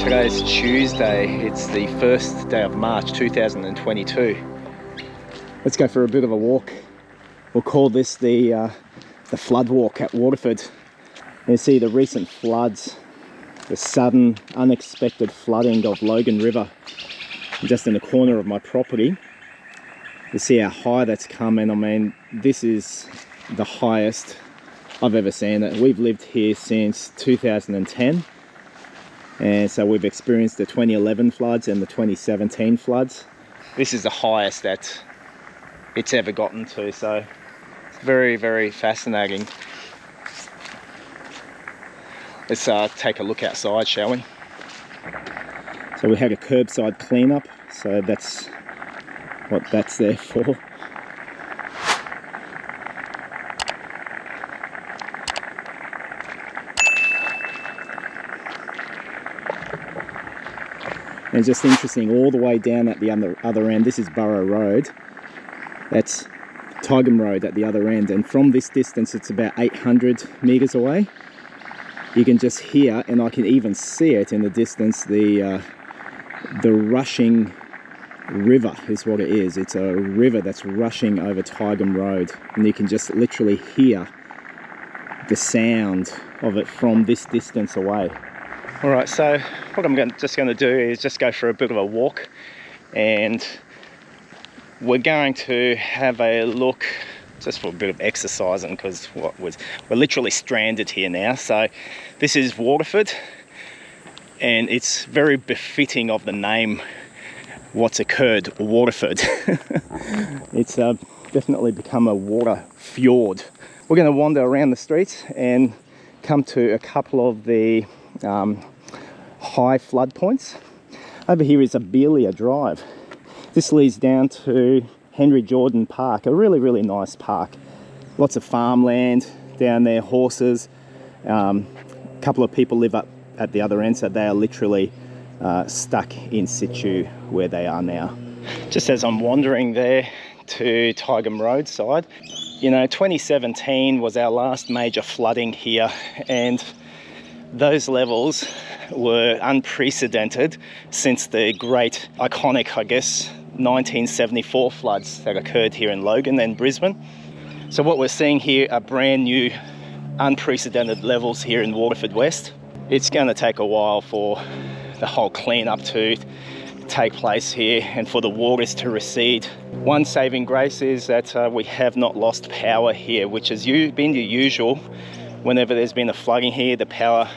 Today's Tuesday, it's the first day of March 2022. Let's go for a bit of a walk. We'll call this the flood walk at Waterford. You see the recent floods, the sudden unexpected flooding of Logan River just in the corner of my property. You see how high that's come, and I mean, this is the highest I've ever seen it. We've lived here since 2010. And so we've experienced the 2011 floods and the 2017 floods. This is the highest that it's ever gotten to, so it's very, very fascinating. Let's take a look outside, shall we? So we had a curbside cleanup, so that's what that's there for. And it's just interesting, all the way down at the other end, this is Borough Road, that's Tygum Road at the other end, and from this distance it's about 800 metres away. You can just hear, and I can even see it in the distance, the rushing river is what it is. It's a river that's rushing over Tygum Road, and you can just literally hear the sound of it from this distance away. Alright, so what I'm just going to do is just go for a bit of a walk, and we're going to have a look just for a bit of exercising, because we're literally stranded here now. So this is Waterford, and it's very befitting of the name what's occurred, Waterford. It's definitely become a water fjord. We're going to wander around the streets and come to a couple of the high flood points. Over here is Abelia Drive. This leads down to Henry Jordan Park, a really, really nice park. Lots of farmland down there, horses. A couple of people live up at the other end, so they are literally stuck in situ where they are now. Just as I'm wandering there to Tygum Road side, you know, 2017 was our last major flooding here, and those levels were unprecedented since the great, iconic, I guess, 1974 floods that occurred here in Logan and Brisbane. So what we're seeing here are brand new, unprecedented levels here in Waterford West. It's going to take a while for the whole cleanup to take place here and for the waters to recede. One saving grace is that we have not lost power here, which has been the usual. Whenever there's been a flooding here, the power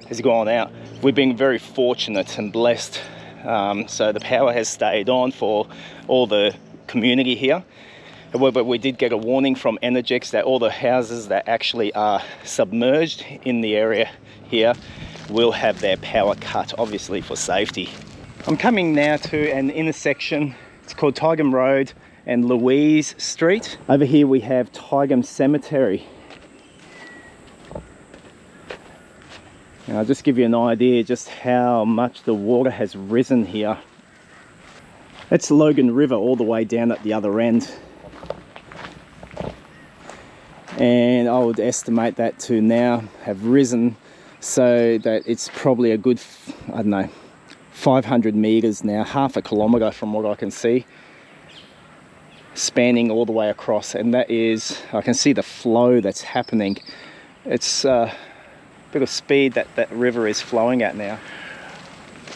has gone out. We've been very fortunate and blessed. So the power has stayed on for all the community here. However, we did get a warning from Energex that all the houses that actually are submerged in the area here will have their power cut, obviously for safety. I'm coming now to an intersection. It's called Tygum Road and Louise Street. Over here we have Tygum Cemetery. I'll just give you an idea just how much the water has risen here. That's Logan River all the way down at the other end. And I would estimate that to now have risen so that it's probably a good, I don't know, 500 metres now, half a kilometre from what I can see, spanning all the way across. And that is, I can see the flow that's happening. It's bit of speed that river is flowing at now.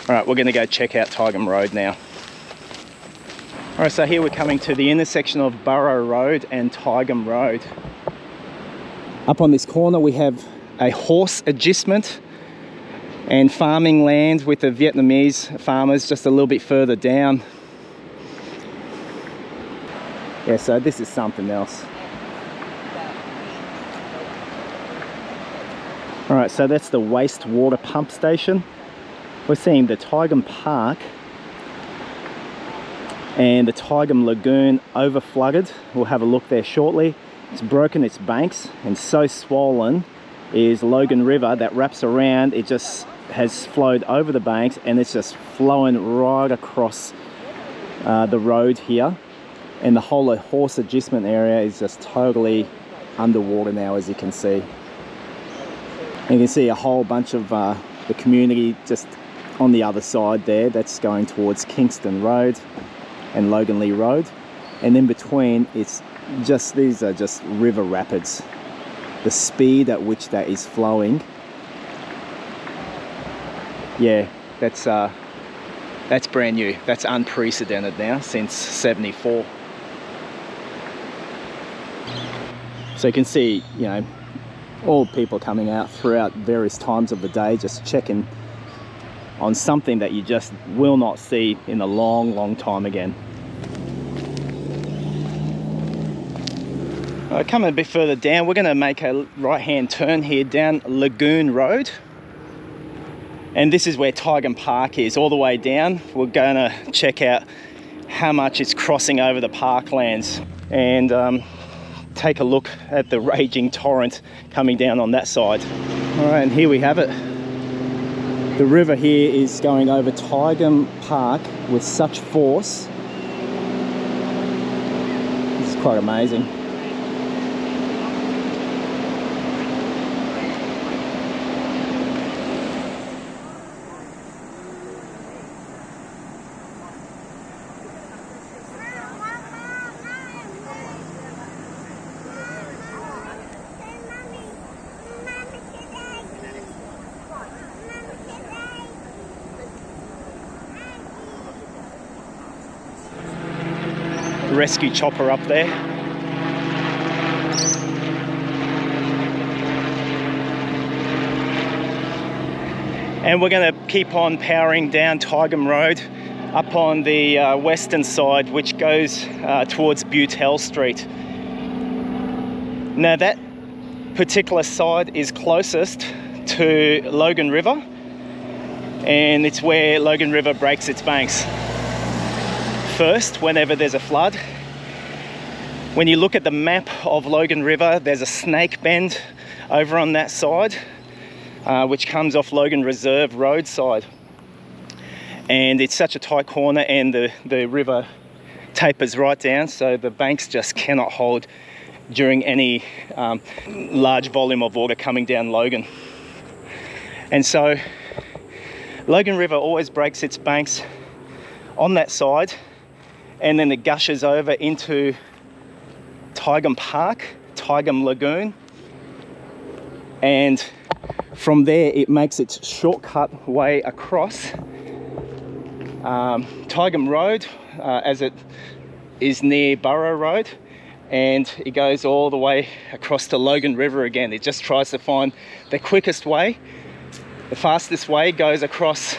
All right, we're going to go check out Tygum Road now. All right, so here we're coming to the intersection of Borough Road and Tygum Road. Up on this corner we have a horse adjustment and farming land with the Vietnamese farmers just a little bit further down. Yeah, so this is something else. Alright, so that's the wastewater pump station. We're seeing the Tygum Park and the Tygum Lagoon over flooded. We'll have a look there shortly. It's broken its banks, and so swollen is Logan River that wraps around. It just has flowed over the banks, and it's just flowing right across the road here. And the whole horse adjustment area is just totally underwater now, as you can see. And you can see a whole bunch of the community just on the other side there, that's going towards Kingston Road and Logan Lee Road. And in between, it's just, these are just river rapids. The speed at which that is flowing, yeah, that's brand new. That's unprecedented now since '74. So you can see, you know, all people coming out throughout various times of the day, just checking on something that you just will not see in a long, long time again. Coming a bit further down, we're going to make a right-hand turn here down Lagoon Road. And this is where Tygum Park is, all the way down. We're going to check out how much it's crossing over the parklands and take a look at the raging torrent coming down on that side. All right, and here we have it. The river here is going over Tygum Park with such force. It's quite amazing. Rescue chopper up there. And we're going to keep on powering down Tygum Road up on the western side, which goes towards Butell Street. Now that particular side is closest to Logan River, and it's where Logan River breaks its banks. First, whenever there's a flood, when you look at the map of Logan River, there's a snake bend over on that side, which comes off Logan Reserve roadside. And it's such a tight corner, and the river tapers right down, so the banks just cannot hold during any large volume of water coming down Logan. And so Logan River always breaks its banks on that side, and then it gushes over into Tygum Park, Tygum Lagoon, and from there it makes its shortcut way across Tygum Road, as it is near Burrow Road, and it goes all the way across to Logan River again. It just tries to find the quickest way. The fastest way goes across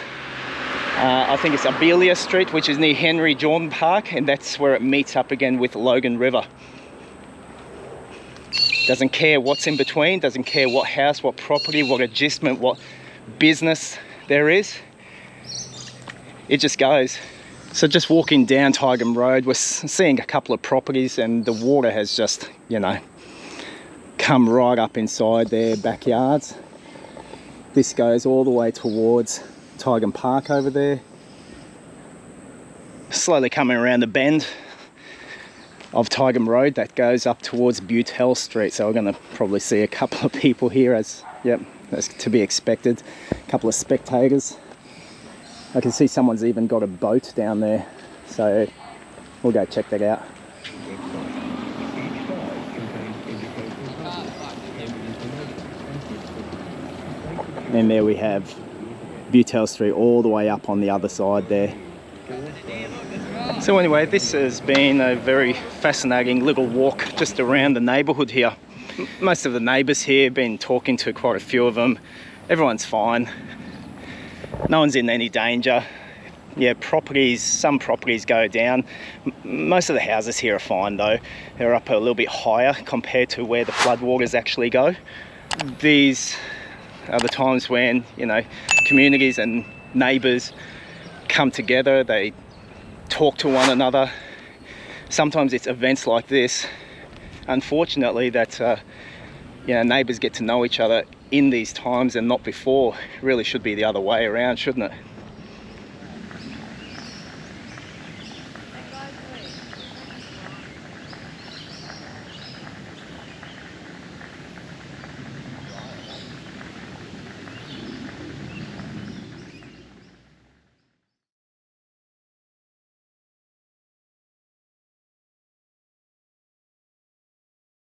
I think it's Abelia Street, which is near Henry Jordan Park, and that's where it meets up again with Logan River. Doesn't care what's in between, doesn't care what house, what property, what adjustment, what business there is. It just goes. So just walking down Tygum Road, we're seeing a couple of properties, and the water has just, you know, come right up inside their backyards. This goes all the way towards Tygum Park over there. Slowly coming around the bend of Tygum Road, that goes up towards Butell Street. So we're going to probably see a couple of people here, as to be expected. A couple of spectators. I can see someone's even got a boat down there, so we'll go check that out. And there we have Butell Street all the way up on the other side there. So anyway, this has been a very fascinating little walk just around the neighbourhood here. Most of the neighbours here, been talking to quite a few of them. Everyone's fine. No one's in any danger. Yeah, some properties go down. Most of the houses here are fine though. They're up a little bit higher compared to where the floodwaters actually go. These are the times when, you know, communities and neighbours come together, they talk to one another. Sometimes it's events like this, unfortunately, that you know, neighbours get to know each other in these times and not before. It really should be the other way around, shouldn't it?